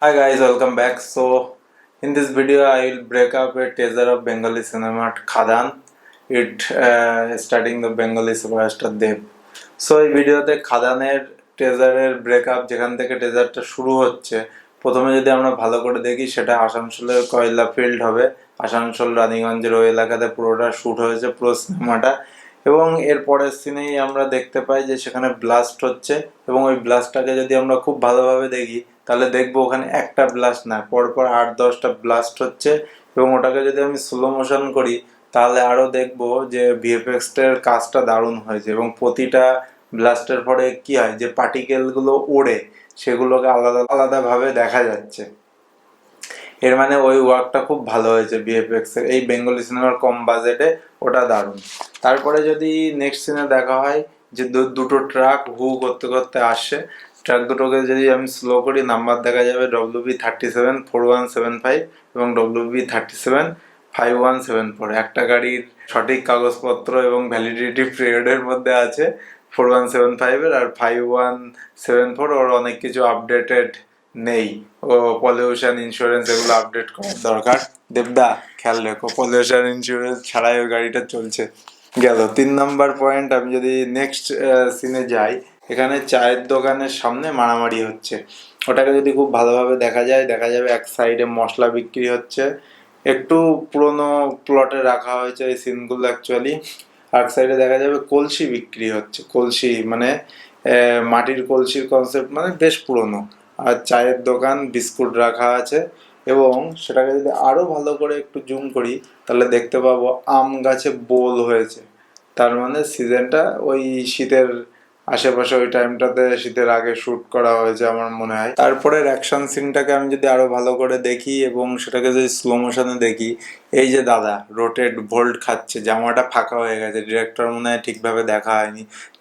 Hi guys, welcome back. So in this video I will break up a teaser of Bengali cinema Khadan. It starting the Bengali superstar Dev. So এই ভিডিওতে খাদানের টেজারের breakup যেখান থেকে টেজারটা শুরু হচ্ছে প্রথমে যদি আমরা ভালো করে দেখি সেটা আসানসোলের কয়লা ফিল্ড হবে। আসানসোল রানীগঞ্জের ওই এলাকাতে পুরোটা শ্যুট হয়েছে পুরো সিনেমাটা এবং এর পরের সিনেই আমরা দেখতে পাই যে সেখানে ব্লাস্ট হচ্ছে এবং ওই ব্লাস্টটাকে যদি আমরা খুব ভালোভাবে দেখি তাহলে দেখবো ওখানে একটা ব্লাস্ট না পরপর 8-10টা ব্লাস্ট হচ্ছে এবং ওটাকে যদি আমি স্লো মোশন করি তাহলে আরও দেখবো যে ভিএফএক্স এর কাজটা দারুণ হয়েছে এবং প্রতিটা ব্লাস্টের পরে কি হয় যে পার্টিকেলগুলো ওড়ে সেগুলোকে আলাদা আলাদাভাবে দেখা যাচ্ছে। এর মানে ওই ওয়ার্কটা খুব ভালো হয়েছে ভিএফএক্স এর এই বেঙ্গলি সিনেমার কম বাজেটে, ওটা দারুণ। তারপরে যদি নেক্সট সিনে দেখা হয় যে দুটো ট্রাক হু করতে করতে আসছে, ট্রাক দুটোকে যদি আমি স্লো করি নাম্বার দেখা যাবে WB374175 এবং WB375174। একটা গাড়ির সঠিক কাগজপত্র এবং ভ্যালিডিটি পিরিয়ডের মধ্যে আছে 4175 আর 5174 ওর অনেক কিছু আপডেটেড নেই। ও পলিউশন ইন্স্যুরেন্স এগুলো আপডেট করার দরকার। দেবদা খেয়াল রেখো পলিউশন ইন্স্যুরেন্স ছাড়াই ওই গাড়িটা চলছে। গেল 3 নম্বর পয়েন্ট। আমি যদি নেক্সট সিনে যাই, এখানে চায়ের দোকানের সামনে মারামারি হচ্ছে। ওটাকে যদি খুব ভালোভাবে দেখা যায় দেখা যাবে এক সাইডে মশলা বিক্রি হচ্ছে, একটু পুরনো প্লটে রাখা হয়েছে এই সিনগুলো অ্যাকচুয়ালি। আর সাইডে দেখা যাবে কলসি বিক্রি হচ্ছে, কলসি মানে মাটির কলসির কনসেপ্ট মানে বেশ পুরনো। আর চায়ের দোকান, বিস্কুট রাখা আছে এবং সেটাকে যদি আরও ভালো করে একটু জুম করি তাহলে দেখতে পাবো আম গাছে বোল হয়েছে। তার মানে সিজনটা ওই শীতের আশেপাশে, ওই টাইমটাতে শীতের আগে শ্যুট করা হয়েছে আমার মনে হয়। তারপরের অ্যাকশন সিনটাকে আমি যদি আরো ভালো করে দেখি এবং সেটাকে যদি স্লো মোশনে দেখি, এই যে দাদা রোটেট ভোল্ট খাচ্ছে, জামাটা ফাঁকা হয়ে গেছে, ডিরেক্টর মনে হয় ঠিকভাবে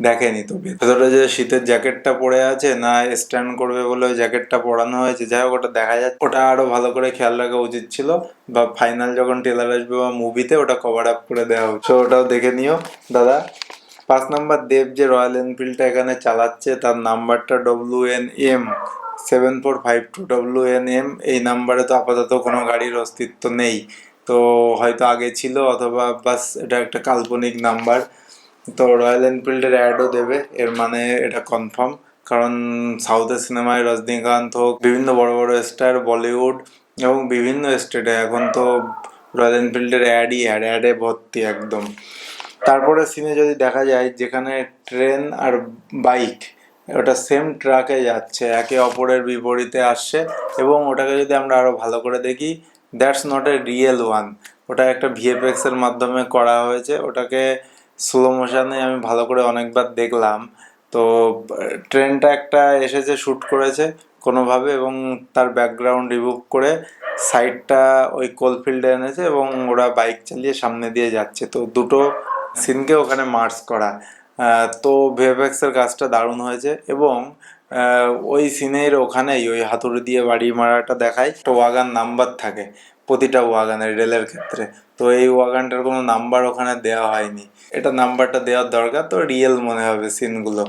দেখেনি তো ভেতরে যে শীতের জ্যাকেটটা পরে আছে না স্ট্যান্ড করবে বলে ওই জ্যাকেটটা পরানো হয়েছে, যাই হোক ওটা দেখা যাচ্ছে। ওটা আরো ভালো করে খেয়াল রাখা উচিত ছিল বা ফাইনাল যখন ট্রেলার আসবে বা মুভিতে ওটা কভার আপ করে দেওয়া হচ্ছে, ওটাও দেখে নিও দাদা। 5 নম্বর দেব যে রয়্যাল এনফিল্ডটা এখানে চালাচ্ছে তার নাম্বারটা WNM7452 WNM। এই নাম্বারে তো আপাতত কোনো গাড়ির অস্তিত্ব নেই, তো হয়তো আগে ছিল অথবা বাস এটা একটা কাল্পনিক নাম্বার। তো রয়্যাল এনফিল্ডের অ্যাডও দেবে, এর মানে এটা কনফার্ম। কারণ সাউথের সিনেমায় রজনীকান্ত হোক, বিভিন্ন বড় বড় স্টার, বলিউড এবং বিভিন্ন স্টেটে এখন তো রয়্যাল এনফিল্ডের অ্যাডে ভর্তি একদম। তারপরে সিনে যদি দেখা যায় যেখানে ট্রেন আর বাইক ওটা সেম ট্রাকে যাচ্ছে, একে অপরের বিপরীতে আসছে এবং ওটাকে যদি আমরা আরো ভালো করে দেখি, that's not a real one, ওটা একটা ভিএফএক্স এর মাধ্যমে করা হয়েছে। ওটাকে স্লো মোশনে আমি ভালো করে অনেকবার দেখলাম। তো ট্রেনটা একটা এসেছে শ্যুট করেছে কোনোভাবে এবং তার ব্যাকগ্রাউন্ড রিমুভ করে সাইডটা ওই কোলফিল্ডে এনেছে এবং ওরা বাইক চালিয়ে সামনে দিয়ে যাচ্ছে, তো দুটো সিনকে ওখানে মার্চ করা। তো ভিএফএক্স এর কাজটা দারুণ হয়েছে এবং ওই সিনের ওখানেই ওই হাতুড়ি দিয়ে বাড়ি মারাটা দেখায়। তো ওয়াগান নাম্বার থাকে প্রতিটা ওয়াগানের রেলের ক্ষেত্রে, তো এই ওয়াগানটার কোনো নাম্বার ওখানে দেওয়া হয়নি, এটা নাম্বারটা দেওয়ার দরকার, তো রিয়েল মনে হবে সিনগুলো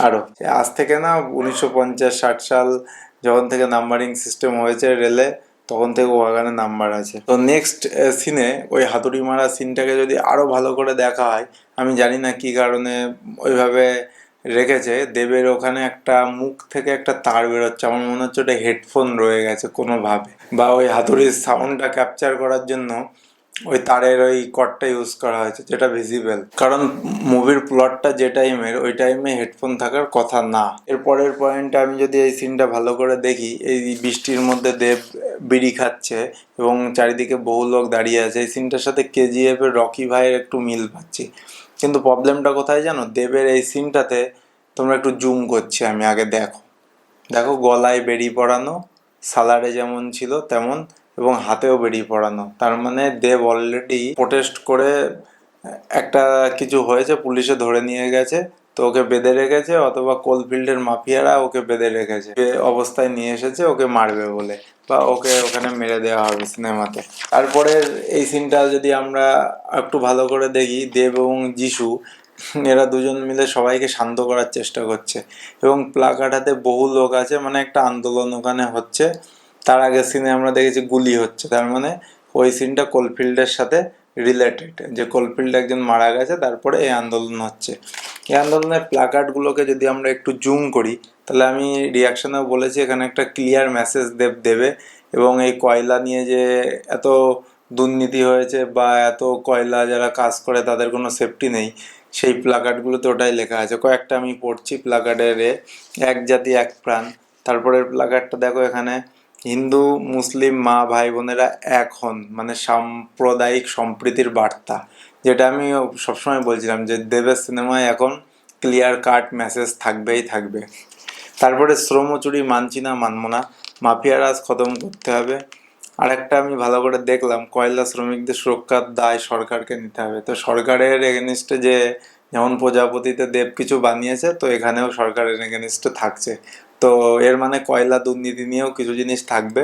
আরও। আজ থেকে না 1950-60 সাল যখন থেকে নাম্বারিং সিস্টেম হয়েছে রেলে তখন থেকে ওয়াগানে নাম্বার আছে। তো নেক্সট সিনে ওই হাতুড়ি মারা সিনটাকে যদি আরো ভালো করে দেখা হয়, আমি জানি না কি কারণে ওইভাবে রেখেছে, দেবের ওখানে একটা মুখ থেকে একটা তার বেরোচ্ছে, আমার মনে হচ্ছে ওটা হেডফোন রয়ে গেছে কোনোভাবে, বা ওই হাতুড়ির সাউন্ডটা ক্যাপচার করার জন্য ওই তারের ওই কর্ডটা ইউজ করা হয়েছে যেটা ভিজিবল, কারণ মুভির প্লটটা যে টাইমের ওই টাইমে হেডফোন থাকার কথা না। এর পরের পয়েন্টে আমি যদি এই সিনটা ভালো করে দেখি, এই বৃষ্টির মধ্যে দেব বিড়ি খাচ্ছে এবং চারিদিকে বহু লোক দাঁড়িয়ে আছে, এই সিনটার সাথে কেজিএফ এর রকি ভাইয়ের একটু মিল পাচ্ছি। কিন্তু প্রবলেমটা কোথায় জানো, দেবের এই সিনটাতে তোমরা একটু জুম করছি আমি, আগে দেখো দেখো গলায় বেড়ি পরানো, সালারে যেমন ছিল তেমন এবং হাতেও বেড়ি পরানো, তার মানে দেব অলরেডি প্রোটেস্ট করে একটা কিছু হয়েছে, পুলিশে ধরে নিয়ে গেছে, তো ওকে বেঁধে রেখেছে অথবা কোলফিল্ডের মাফিয়ারা ওকে বেঁধে রেখেছে, অবস্থায় নিয়ে এসেছে ওকে মারবে বলে বা ওকে ওখানে মেরে দেওয়া হবে সিনেমাতে। তারপরে এই সিনটা যদি আমরা একটু ভালো করে দেখি, দেব এবং যিশু এরা দুজন মিলে সবাইকে শান্ত করার চেষ্টা করছে এবং প্লাকার্ড হাতে বহু লোক আছে, মানে একটা আন্দোলন ওখানে হচ্ছে। তার আগের সিনে আমরা দেখেছি গুলি হচ্ছে, তার মানে ওই সিনটা কোলফিল্ডের সাথে রিলেটেড, যে কোলফিল্ড একজন মারা গেছে, তারপরে এই আন্দোলন হচ্ছে। এই আন্দোলনের প্ল্যাকার্ডগুলোকে যদি আমরা একটু জুম করি, তাহলে আমি রিয়াকশনেও বলেছি এখানে একটা ক্লিয়ার মেসেজ দেবে, এবং এই কয়লা নিয়ে যে এত দুর্নীতি হয়েছে বা এত কয়লা যারা কাজ করে তাদের কোনো সেফটি নেই, সেই প্ল্যাকার্ডগুলোতে ওটাই লেখা আছে। কয়েকটা আমি পড়ছি প্ল্যাকার্ডের, এক জাতি এক প্রাণ। তারপরের প্ল্যাকার্ডটা দেখো, এখানে হিন্দু মুসলিম মা ভাই বোনেরা এক হন, মানে সাম্প্রদায়িক সম্প্রীতির বার্তা, যেটা আমি সবসময় বলছিলাম যে দেবের সিনেমায় এখন ক্লিয়ার কাট মেসেজ থাকবেই থাকবে। তারপরে শ্রমচুরি মানছি না, মানবো না, মাফিয়া রাজ খতম করতে হবে। আর একটা আমি ভালো করে দেখলাম, কয়লা শ্রমিকদের সুরক্ষার দায় সরকারকে নিতে হবে। তো সরকারের এগেনিস্টে যে, যেমন প্রজাপতিতে দেব কিছু বানিয়েছে, তো এখানেও সরকারের এগেনিস্টে থাকছে। তো এর মানে কয়লা দুর্নীতি নিয়েও কিছু জিনিস থাকবে,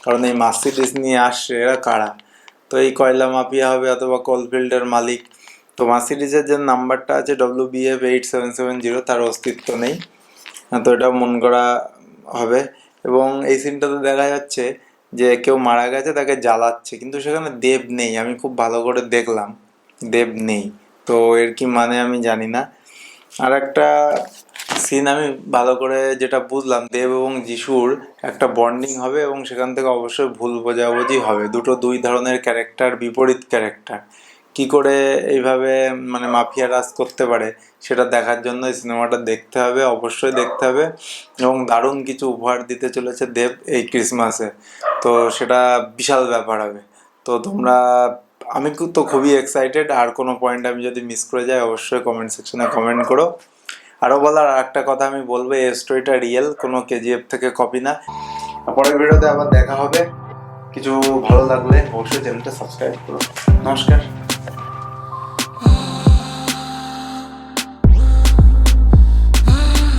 কারণ এই মার্সিডিজ নিয়ে আসছে, এরা কারা? তো এই কয়লা মাফিয়া হবে অথবা কোলফিল্ডের মালিক। তো মার্সিডিজের যে নাম্বারটা আছে WBF8770, তার অস্তিত্ব নেই। তো এটা মন করা হবে। এবং এই সিনটাতে দেখা যাচ্ছে যে কেউ মারা গেছে, তাকে জ্বালাচ্ছে, কিন্তু সেখানে দেব নেই। আমি খুব ভালো করে দেখলাম, দেব নেই। তো এর কি মানে আমি জানি না। আর একটা সিন আমি ভালো করে যেটা বুঝলাম, দেব এবং যিশুর একটা বন্ডিং হবে, এবং সেখান থেকে অবশ্যই ভুল বোঝাবুঝি হবে। দুই ধরনের ক্যারেক্টার, বিপরীত ক্যারেক্টার, কি করে এইভাবে মানে মাফিয়া রাজ করতে পারে, সেটা দেখার জন্য এই সিনেমাটা দেখতে হবে, অবশ্যই দেখতে হবে। এবং দারুণ কিছু উপহার দিতে চলেছে দেব এই ক্রিসমাসে, তো সেটা বিশাল ব্যাপার হবে। তো তোমরা, আমি তো খুবই এক্সাইটেড। আর কোনো পয়েন্ট আমি যদি মিস করে যাই, অবশ্যই কমেন্ট সেকশনে কমেন্ট করো। আরও বলার আর একটা কথা আমি বলবো, এই স্টোরিটা রিয়েল, কোনো KGF থেকে কপি না। পরের ভিডিওতে আবার দেখা হবে। কিছু ভালো লাগলে অবশ্যই চ্যানেলটা সাবস্ক্রাইব করো। নমস্কার।